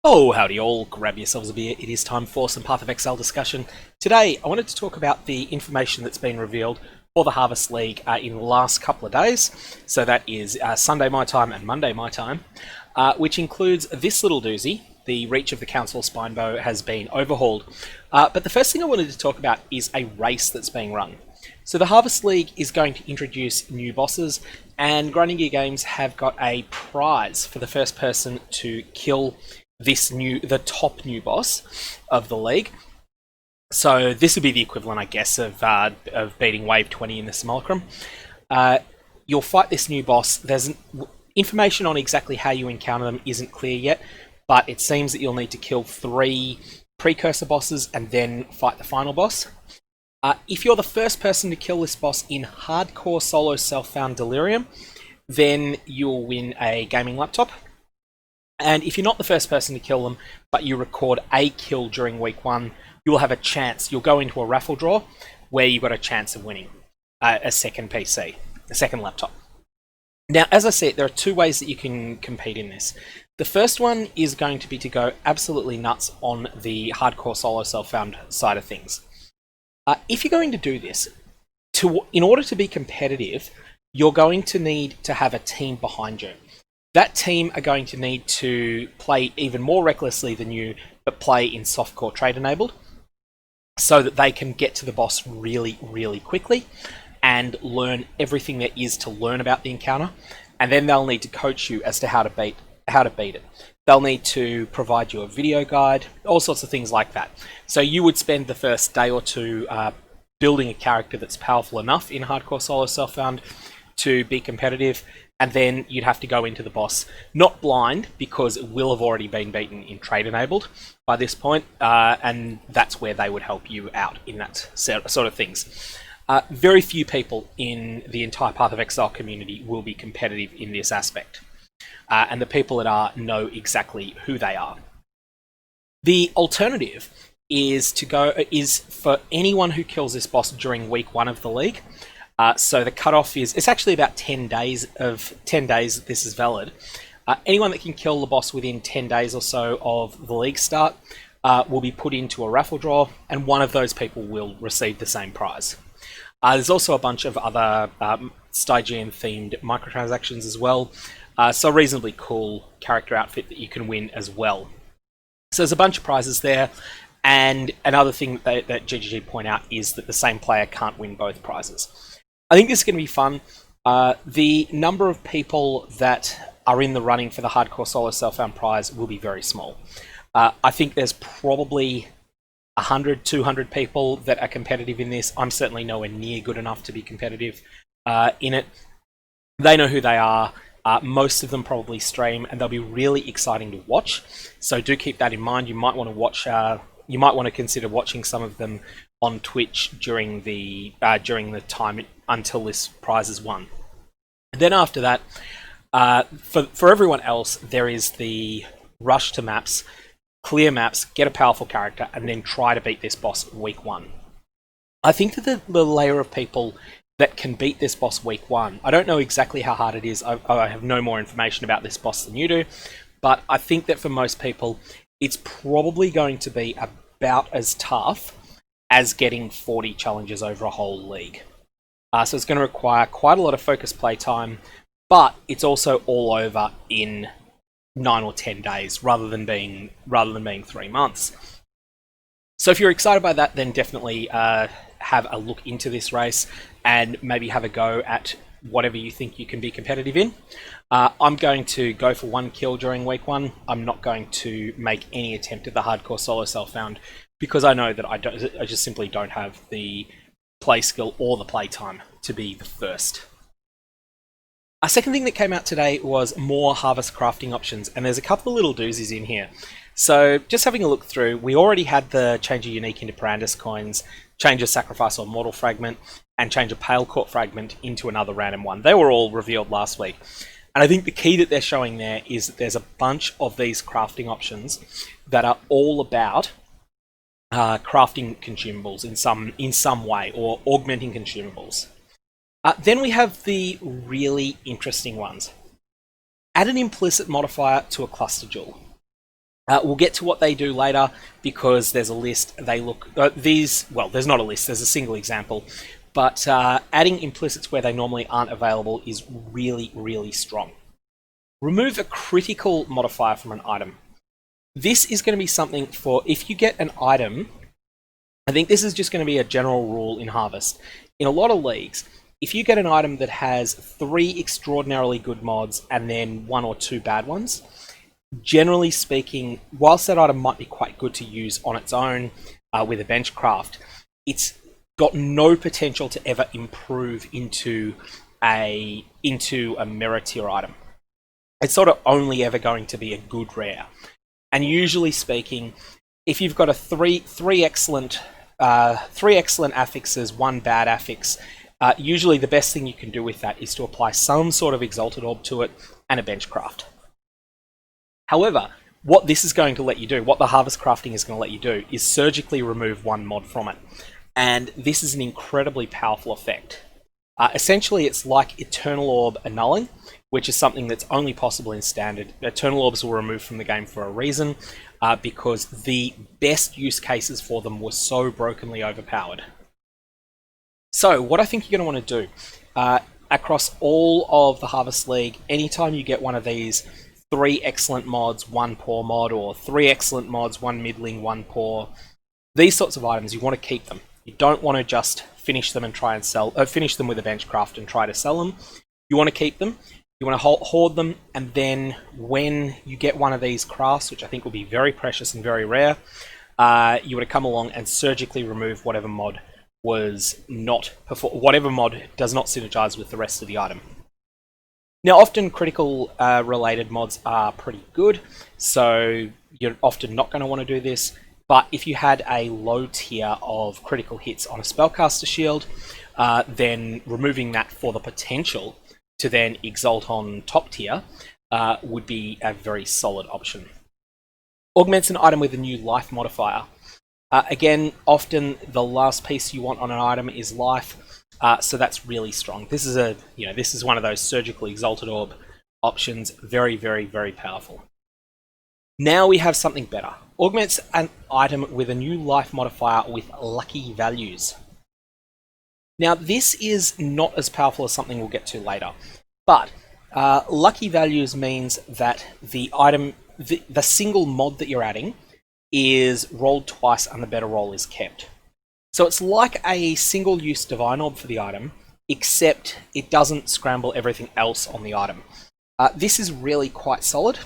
Oh, howdy all, grab yourselves a beer. It is time for some Path of Exile discussion. Today, I wanted to talk about the information that's been revealed for the Harvest League in the last couple of days. So that is Sunday my time and Monday my time, which includes this little doozy. The reach of the Council Spinebow has been overhauled. But the first thing I wanted to talk about is a race that's being run. So the Harvest League is going to introduce new bosses, and Grinding Gear Games have got a prize for the first person to kill the top new boss of the league. So this would be the equivalent, I guess, of beating Wave 20 in the Simulacrum. You'll fight this new boss. There's information on exactly how you encounter them isn't clear yet, but it seems that you'll need to kill 3 precursor bosses and then fight the final boss. If you're the first person to kill this boss in hardcore solo self-found Delirium, then you'll win a gaming laptop. And if you're not the first person to kill them, but you record a kill during week 1, you'll have a chance. You'll go into a raffle draw where you've got a chance of winning a second PC, a second laptop. Now, as I said, there are 2 ways that you can compete in this. The first one is going to be to go absolutely nuts on the hardcore solo self-found side of things. If you're going to do this, in order to be competitive, you're going to need to have a team behind you. That team are going to need to play even more recklessly than you, but play in softcore trade enabled, so that they can get to the boss really, really quickly and learn everything there is to learn about the encounter. And then they'll need to coach you as to how to beat it. They'll need to provide you a video guide, all sorts of things like that. So you would spend the first day or 2 building a character that's powerful enough in hardcore solo self-found to be competitive, and then you'd have to go into the boss not blind, because it will have already been beaten in trade enabled by this point, and that's where they would help you out in that sort of things. Very few people in the entire Path of Exile community will be competitive in this aspect. And the people that are know exactly who they are. The alternative is for anyone who kills this boss during week 1 of the league. So the cutoff it's actually about 10 days. 10 days this is valid. Anyone that can kill the boss within 10 days or so of the league start will be put into a raffle draw, and one of those people will receive the same prize. There's also a bunch of other Stygian themed microtransactions as well. So a reasonably cool character outfit that you can win as well. So there's a bunch of prizes there, and another thing that GGG point out is that the same player can't win both prizes. I think this is going to be fun. The number of people that are in the running for the hardcore solo self-found prize will be very small. I think there's probably 100, 200 people that are competitive in this. I'm certainly nowhere near good enough to be competitive in it. They know who they are. Most of them probably stream, and they'll be really exciting to watch. So do keep that in mind. You might want to watch. You might want to consider watching some of them on Twitch during the time until this prize is won. And then after that, for everyone else, there is the rush to maps, clear maps, get a powerful character, and then try to beat this boss week 1. I think that the layer of people that can beat this boss week 1. I don't know exactly how hard it is. I have no more information about this boss than you do, but I think that for most people, it's probably going to be about as tough as getting 40 challenges over a whole league. So it's going to require quite a lot of focused play time, but it's also all over in 9 or 10 days rather than being 3 months. So if you're excited by that, then definitely have a look into this race and maybe have a go at whatever you think you can be competitive in. I'm going to go for 1 kill during week 1. I'm not going to make any attempt at the hardcore solo self-found, because I know that I just simply don't have the play skill or the play time to be the first. A second thing that came out today was more harvest crafting options, and there's a couple of little doozies in here. So just having a look through, we already had the change a unique into Parandus coins, change a sacrifice or mortal fragment, and change a pale court fragment into another random one. They were all revealed last week. And I think the key that they're showing there is that there's a bunch of these crafting options that are all about crafting consumables in some way, or augmenting consumables. Then we have the really interesting ones. Add an implicit modifier to a cluster jewel. We'll get to what they do later because there's a list. They look well, there's not a list. There's a single example, but adding implicits where they normally aren't available is really, really strong. Remove a critical modifier from an item. This is going to be something for if you get an item. I think this is just going to be a general rule in Harvest. In a lot of leagues, if you get an item that has 3 extraordinarily good mods and then 1 or 2 bad ones, generally speaking, whilst that item might be quite good to use on its own with a bench craft, it's got no potential to ever improve into a mirror tier item. It's sort of only ever going to be a good rare. And usually speaking, if you've got a three excellent affixes, 1 bad affix, usually the best thing you can do with that is to apply some sort of Exalted Orb to it and a bench craft. However, what this is going to let you do, what the Harvest Crafting is going to let you do, is surgically remove 1 mod from it. And this is an incredibly powerful effect. Essentially, it's like Eternal Orb annulling, which is something that's only possible in Standard. Eternal Orbs were removed from the game for a reason, because the best use cases for them were so brokenly overpowered. So, what I think you're going to want to do, across all of the Harvest League, anytime you get one of these 3 excellent mods, 1 poor mod, or 3 excellent mods, 1 middling, 1 poor, these sorts of items, you want to keep them. You don't want to just finish them and try and sell, finish them with a bench craft and try to sell them. You want to keep them. You want to hoard them, and then when you get one of these crafts, which I think will be very precious and very rare, you want to come along and surgically remove whatever mod was not whatever mod does not synergize with the rest of the item. Now, often critical related mods are pretty good, so you're often not going to want to do this. But if you had a low tier of critical hits on a spellcaster shield, then removing that for the potential to then exalt on top tier would be a very solid option. Augments an item with a new life modifier. Again, often the last piece you want on an item is life, so that's really strong. This is one of those surgical exalted orb options. Very, very, very powerful. Now we have something better. Augments an item with a new life modifier with lucky values. Now, this is not as powerful as something we'll get to later, but lucky values means that the item, the single mod that you're adding, is rolled twice and the better roll is kept. So it's like a single-use Divine Orb for the item, except it doesn't scramble everything else on the item. This is really quite solid,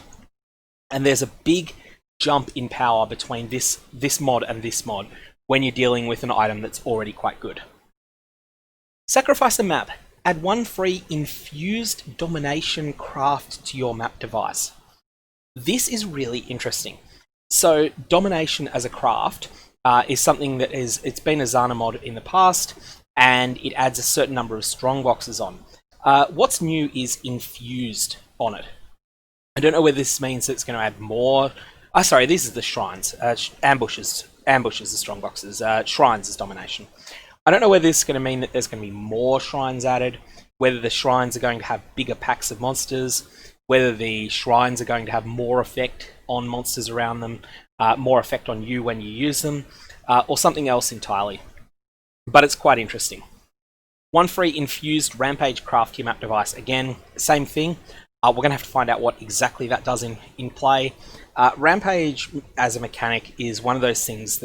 and there's a big jump in power between this mod and this mod when you're dealing with an item that's already quite good. Sacrifice a map. Add 1 free infused domination craft to your map device. This is really interesting. So domination as a craft is something that it's been a Zana mod in the past, and it adds a certain number of strong boxes on. What's new is infused on it. I don't know whether this means that it's going to add more. Sorry, these are the shrines. Ambushes are strong boxes. Shrines is domination. I don't know whether this is going to mean that there's going to be more shrines added, whether the shrines are going to have bigger packs of monsters, whether the shrines are going to have more effect on monsters around them, more effect on you when you use them, or something else entirely. But it's quite interesting. 1 free infused rampage craft to your map device. Again, same thing. We're going to have to find out what exactly that does in play. Rampage as a mechanic is one of those things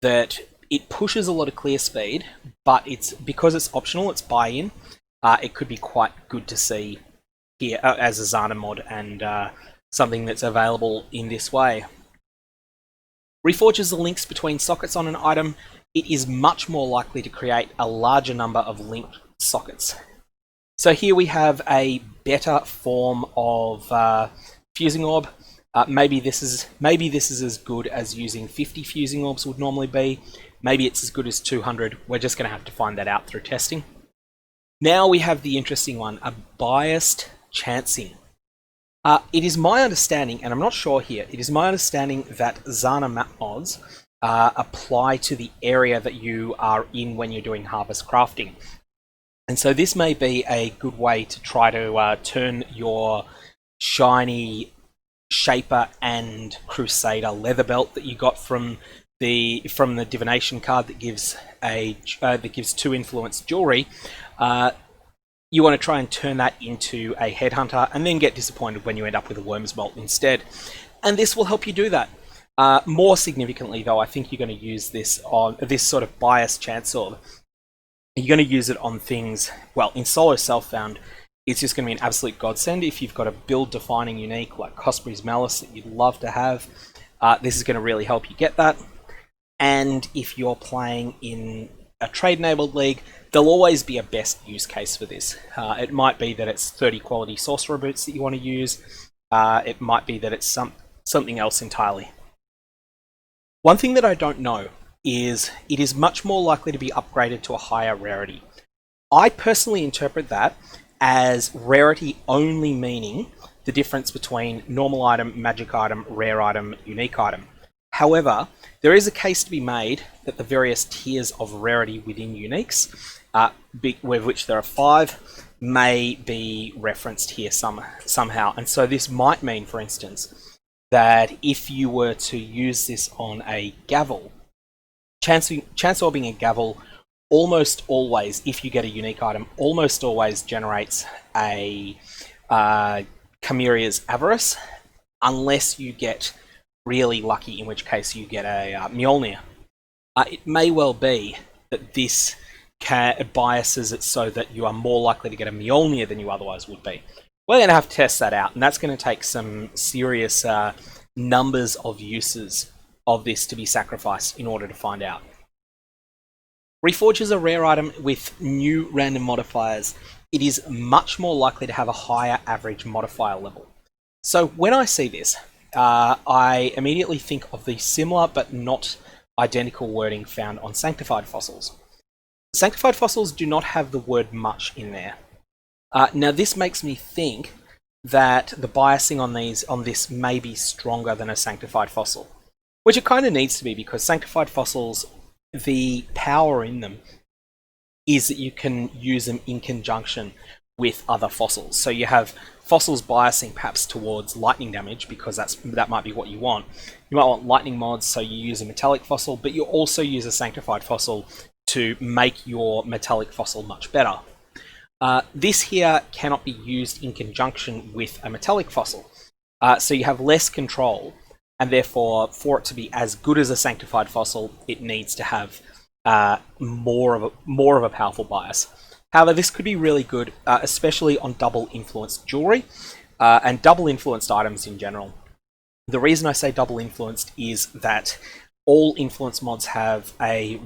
that it pushes a lot of clear speed, but because it's optional, it's buy-in. It could be quite good to see here as a Zana mod and something that's available in this way. Reforges the links between sockets on an item. It is much more likely to create a larger number of linked sockets. So here we have a better form of fusing orb. Maybe this is as good as using 50 fusing orbs would normally be. Maybe it's as good as 200. We're just going to have to find that out through testing. Now we have the interesting one, a biased chancing. It is my understanding, and I'm not sure here, it is my understanding that Zana map mods apply to the area that you are in when you're doing harvest crafting. And so this may be a good way to try to turn your shiny Shaper and Crusader leather belt that you got from the divination card that gives that gives 2 influence jewelry. You want to try and turn that into a headhunter, and then get disappointed when you end up with a worm's bolt instead. And this will help you do that. More significantly, though, I think you're going to use this on this sort of biased chancellor. You're going to use it on things, well, in solo self-found, it's just going to be an absolute godsend. If you've got a build-defining unique like Cosbury's Malice that you'd love to have, this is going to really help you get that. And if you're playing in a trade-enabled league, there'll always be a best use case for this. It might be that it's 30 quality sorcerer boots that you want to use. It might be that it's something else entirely. One thing that I don't know is it is much more likely to be upgraded to a higher rarity. I personally interpret that as rarity only meaning the difference between normal item, magic item, rare item, unique item. However, there is a case to be made that the various tiers of rarity within uniques, with which there are 5, may be referenced here somehow. And so this might mean, for instance, that if you were to use this on a gavel, chance orbing a gavel almost always, if you get a unique item, almost always generates a Chimera's Avarice, unless you get really lucky, in which case you get a Mjolnir. It may well be that this biases it so that you are more likely to get a Mjolnir than you otherwise would be. We're going to have to test that out, and that's going to take some serious numbers of uses of this to be sacrificed in order to find out. Reforge is a rare item with new random modifiers. It is much more likely to have a higher average modifier level. So when I see this, I immediately think of the similar but not identical wording found on Sanctified Fossils. Sanctified Fossils do not have the word much in there. Now this makes me think that the biasing on this may be stronger than a Sanctified Fossil, which it kind of needs to be, because Sanctified Fossils, the power in them is that you can use them in conjunction with other fossils. So you have fossils biasing perhaps towards lightning damage, because that might be what you want. You might want lightning mods, so you use a metallic fossil, but you also use a Sanctified Fossil to make your metallic fossil much better. This here cannot be used in conjunction with a metallic fossil, so you have less control, and therefore for it to be as good as a Sanctified Fossil, it needs to have more of a powerful bias. However, this could be really good, especially on double influenced jewelry and double influenced items in general. The reason I say double influenced is that all influence mods have a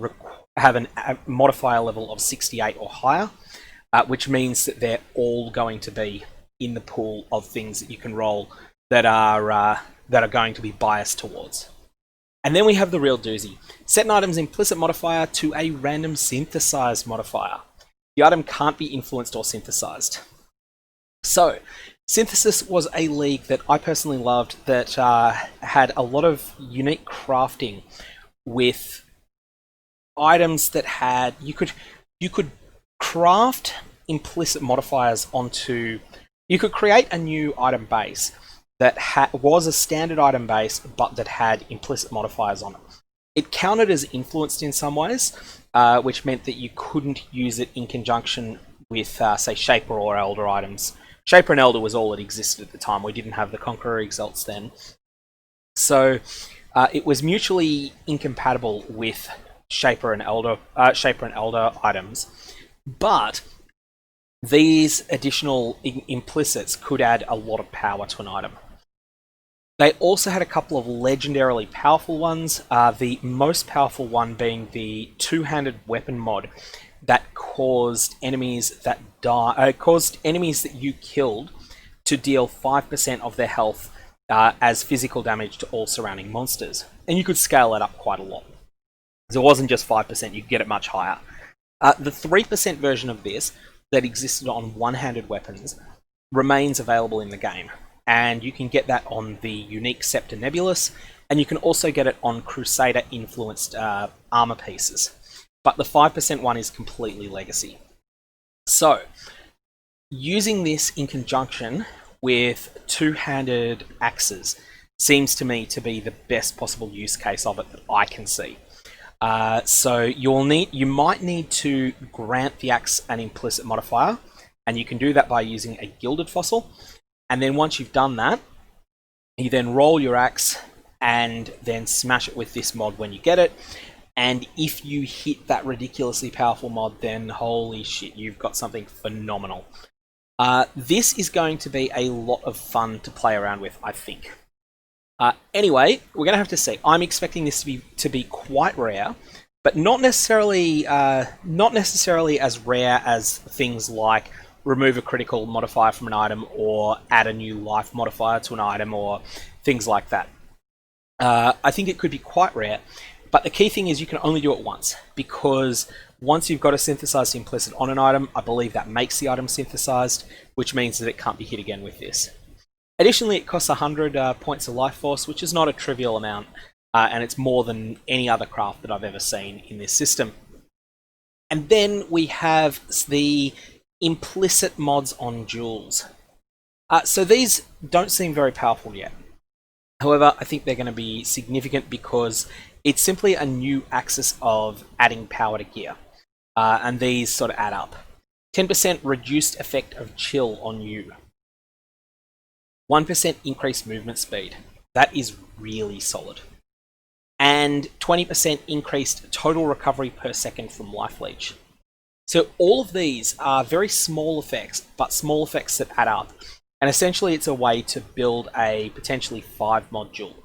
modifier level of 68 or higher, which means that they're all going to be in the pool of things that you can roll that are going to be biased towards. And then we have the real doozy. Set an item's implicit modifier to a random synthesized modifier. The item can't be influenced or synthesized. So, Synthesis was a league that I personally loved that had a lot of unique crafting with items that had... You could craft implicit modifiers onto... You could create a new item base that was a standard item base, but that had implicit modifiers on it. It counted as influenced in some ways, which meant that you couldn't use it in conjunction with, say, Shaper or Elder items. Shaper and Elder was all that existed at the time. We didn't have the Conqueror Exalts then. So it was mutually incompatible with Shaper and Elder items. But these additional implicits could add a lot of power to an item. They also had a couple of legendarily powerful ones, the most powerful one being the two-handed weapon mod that caused enemies that you killed to deal 5% of their health as physical damage to all surrounding monsters. And you could scale that up quite a lot. So it wasn't just 5%, you could get it much higher. The 3% version of this that existed on one-handed weapons remains available in the game. And you can get that on the unique Scepter Nebulous, and you can also get it on Crusader-influenced armor pieces. But the 5% one is completely legacy. So, using this in conjunction with two-handed axes seems to me to be the best possible use case of it that I can see. So you might need to grant the axe an implicit modifier, and you can do that by using a gilded fossil. And then once you've done that, you then roll your axe and then smash it with this mod when you get it. And if you hit that ridiculously powerful mod, then holy shit, you've got something phenomenal. This is going to be a lot of fun to play around with, I think. Anyway, we're going to have to see. I'm expecting this to be quite rare, but not necessarily as rare as things like remove a critical modifier from an item or add a new life modifier to an item or things like that. I think it could be quite rare, but the key thing is you can only do it once, because once you've got a synthesized implicit on an item, I believe that makes the item synthesized, which means that it can't be hit again with this. Additionally, it costs 100 points of life force, which is not a trivial amount, and it's more than any other craft that I've ever seen in this system. And then we have the implicit mods on jewels. So these don't seem very powerful yet. However, I think they're going to be significant because it's simply a new axis of adding power to gear. And these sort of add up. 10% reduced effect of chill on you. 1% increased movement speed. That is really solid. And 20% increased total recovery per second from life leech. So all of these are very small effects, but small effects that add up. And essentially it's a way to build a potentially 5 mod jewel.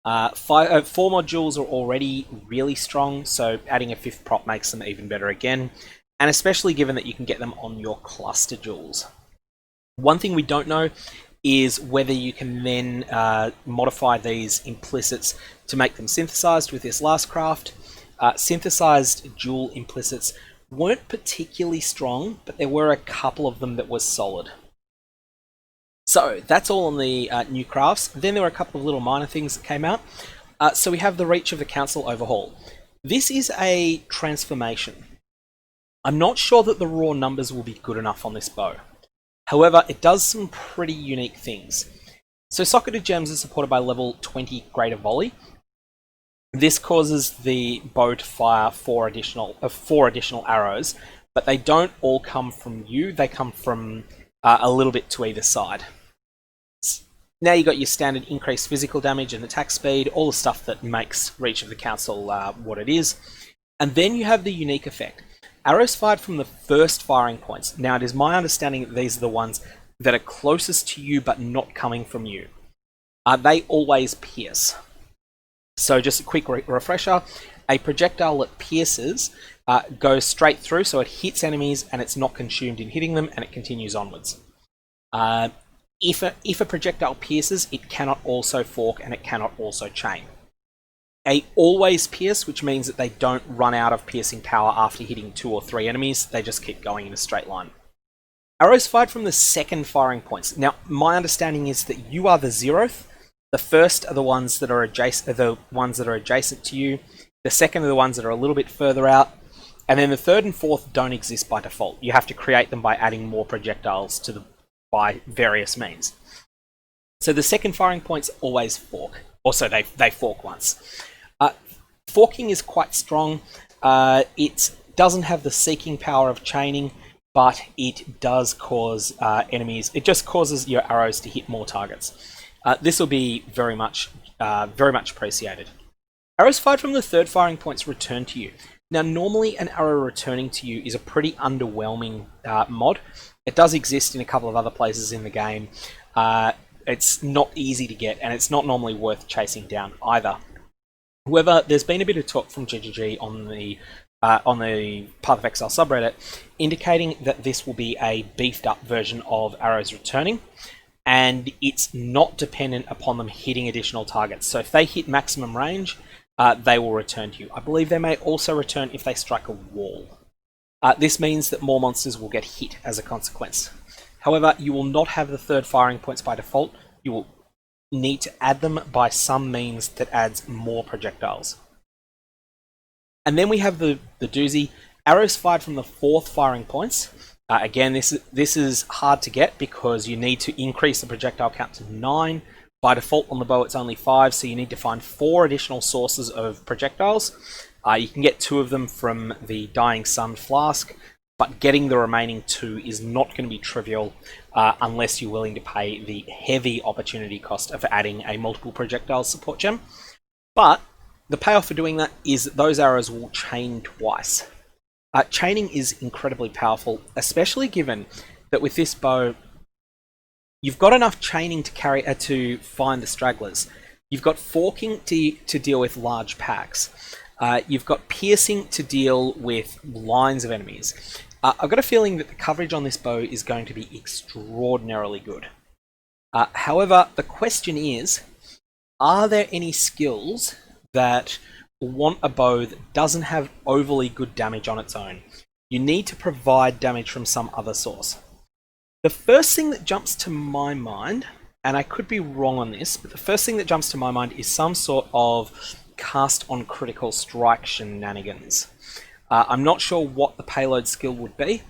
4 mod jewels are already really strong, so adding a 5th prop makes them even better again. And especially given that you can get them on your cluster jewels. One thing we don't know is whether you can then modify these implicits to make them synthesized with this last craft. Synthesized jewel implicits weren't particularly strong, but there were a couple of them that were solid. So that's all on the new crafts. Then there were a couple of little minor things that came out. So we have the Reach of the Council overhaul. This is a transformation. I'm not sure that the raw numbers will be good enough on this bow. However, it does some pretty unique things. So socketed gems are supported by level 20 greater volley. This causes the bow to fire 4 additional arrows, but they don't all come from you. They come from a little bit to either side. Now you've got your standard increased physical damage and attack speed, all the stuff that makes Reach of the Council what it is. And then you have the unique effect. Arrows fired from the first firing points. Now it is my understanding that these are the ones that are closest to you but not coming from you. They always pierce. So just a quick refresher, a projectile that pierces goes straight through, so it hits enemies and it's not consumed in hitting them, and it continues onwards. If a projectile pierces, it cannot also fork and it cannot also chain. A always pierce, which means that they don't run out of piercing power after hitting 2 or 3 enemies, they just keep going in a straight line. Arrows fired from the second firing points. Now, my understanding is that you are the 0th. The first are the ones that are adjacent to you. The second are the ones that are a little bit further out. And then the 3rd and 4th don't exist by default. You have to create them by adding more projectiles by various means. So the second firing points always fork. Also, they fork once. Forking is quite strong. It doesn't have the seeking power of chaining, but it does cause enemies. It just causes your arrows to hit more targets. This will be very much appreciated. Arrows fired from the 3rd firing points return to you. Now, normally an arrow returning to you is a pretty underwhelming mod. It does exist in a couple of other places in the game. It's not easy to get, and it's not normally worth chasing down either. However, there's been a bit of talk from GGG on the Path of Exile subreddit, indicating that this will be a beefed up version of arrows returning, and it's not dependent upon them hitting additional targets. So if they hit maximum range, they will return to you. I believe they may also return if they strike a wall. This means that more monsters will get hit as a consequence. However, you will not have the 3rd firing points by default. You will need to add them by some means that adds more projectiles. And then we have the doozy. Arrows fired from the 4th firing points Again, this is hard to get because you need to increase the projectile count to 9. By default on the bow it's only 5, so you need to find 4 additional sources of projectiles. You can get 2 of them from the Dying Sun flask, but getting the remaining 2 is not going to be trivial unless you're willing to pay the heavy opportunity cost of adding a multiple projectile support gem. But the payoff for doing that is that those arrows will chain twice. Chaining is incredibly powerful, especially given that with this bow, you've got enough chaining to find the stragglers. You've got forking to deal with large packs. You've got piercing to deal with lines of enemies. I've got a feeling that the coverage on this bow is going to be extraordinarily good. However, the question is, are there any skills that want a bow that doesn't have overly good damage on its own? You need to provide damage from some other source. The first thing that jumps to my mind, and I could be wrong on this, but the first thing that jumps to my mind is some sort of cast on critical strike shenanigans. I'm not sure what the payload skill would be,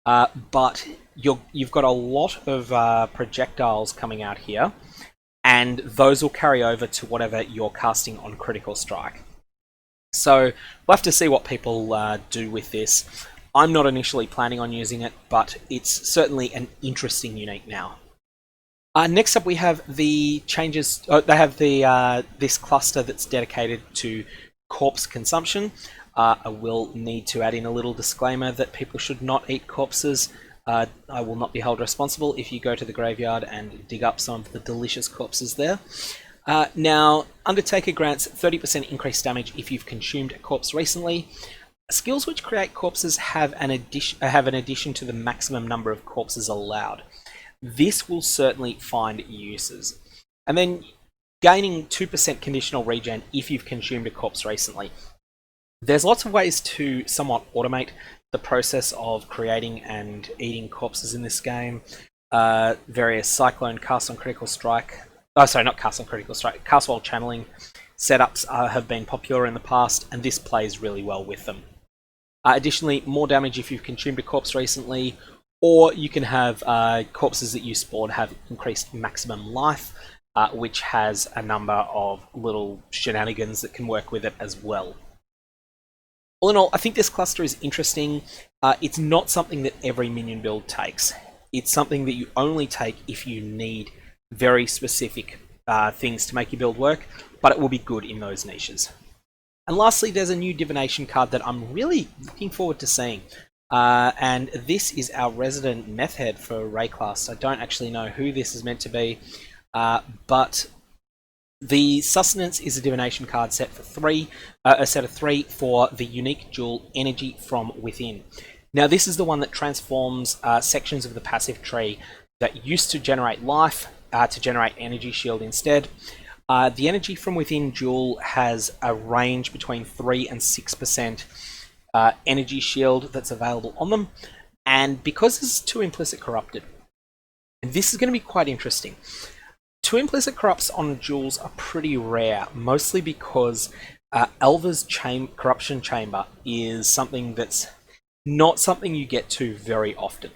but you've got a lot of projectiles coming out here, and those will carry over to whatever you're casting on critical strike. So we'll have to see what people do with this. I'm not initially planning on using it, but it's certainly an interesting unique now. Next up we have the changes. They have the this cluster that's dedicated to corpse consumption. I will need to add in a little disclaimer that people should not eat corpses. I will not be held responsible if you go to the graveyard and dig up some of the delicious corpses there. Now, Undertaker grants 30% increased damage if you've consumed a corpse recently. Skills which create corpses have an addition to the maximum number of corpses allowed. This will certainly find uses. And then gaining 2% conditional regen if you've consumed a corpse recently. There's lots of ways to somewhat automate the process of creating and eating corpses in this game. Various Cyclone cast on critical strike. Oh, sorry, not cast on critical strike. Cast while channeling setups have been popular in the past, and this plays really well with them. Additionally, more damage if you've consumed a corpse recently, or you can have corpses that you spawn have increased maximum life, which has a number of little shenanigans that can work with it as well. All in all, I think this cluster is interesting. It's not something that every minion build takes. It's something that you only take if you need very specific things to make your build work, but it will be good in those niches. And lastly, there's a new divination card that I'm really looking forward to seeing. And this is our resident meth head for Ray class. I don't actually know who this is meant to be, but the sustenance is a divination card set for 3, a set of 3 for the unique jewel Energy from Within. Now this is the one that transforms sections of the passive tree that used to generate life to generate energy shield instead. The Energy from Within jewel has a range between 3 and 6% energy shield that's available on them, and because this is 2 implicit corrupted, this is going to be quite interesting. 2 implicit corrupts on jewels are pretty rare, mostly because Elva's corruption chamber is something that's not something you get to very often.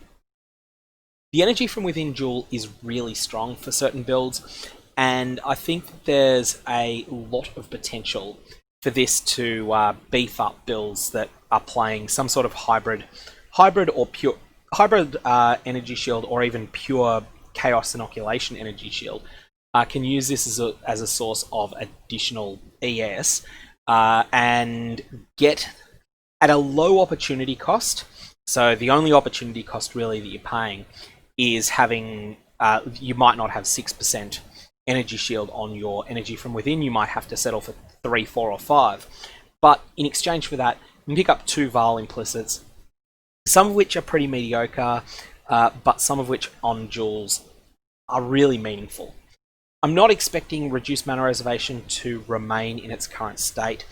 The Energy from Within jewel is really strong for certain builds, and I think that there's a lot of potential for this to beef up builds that are playing some sort of hybrid or pure hybrid energy shield, or even pure chaos inoculation energy shield. Can use this as a source of additional ES and get at a low opportunity cost. So the only opportunity cost really that you're paying is having, you might not have 6% energy shield on your Energy from Within. You might have to settle for 3, 4, or 5. But in exchange for that, you can pick up 2 Vile implicits, some of which are pretty mediocre, but some of which on jewels are really meaningful. I'm not expecting reduced mana reservation to remain in its current state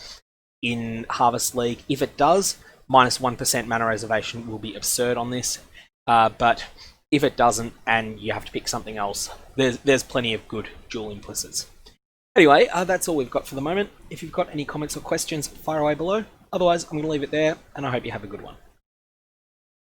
in Harvest League. If it does, minus 1% mana reservation will be absurd on this, but if it doesn't and you have to pick something else, there's plenty of good dual implicits. Anyway, that's all we've got for the moment. If you've got any comments or questions, fire away below. Otherwise, I'm going to leave it there, and I hope you have a good one.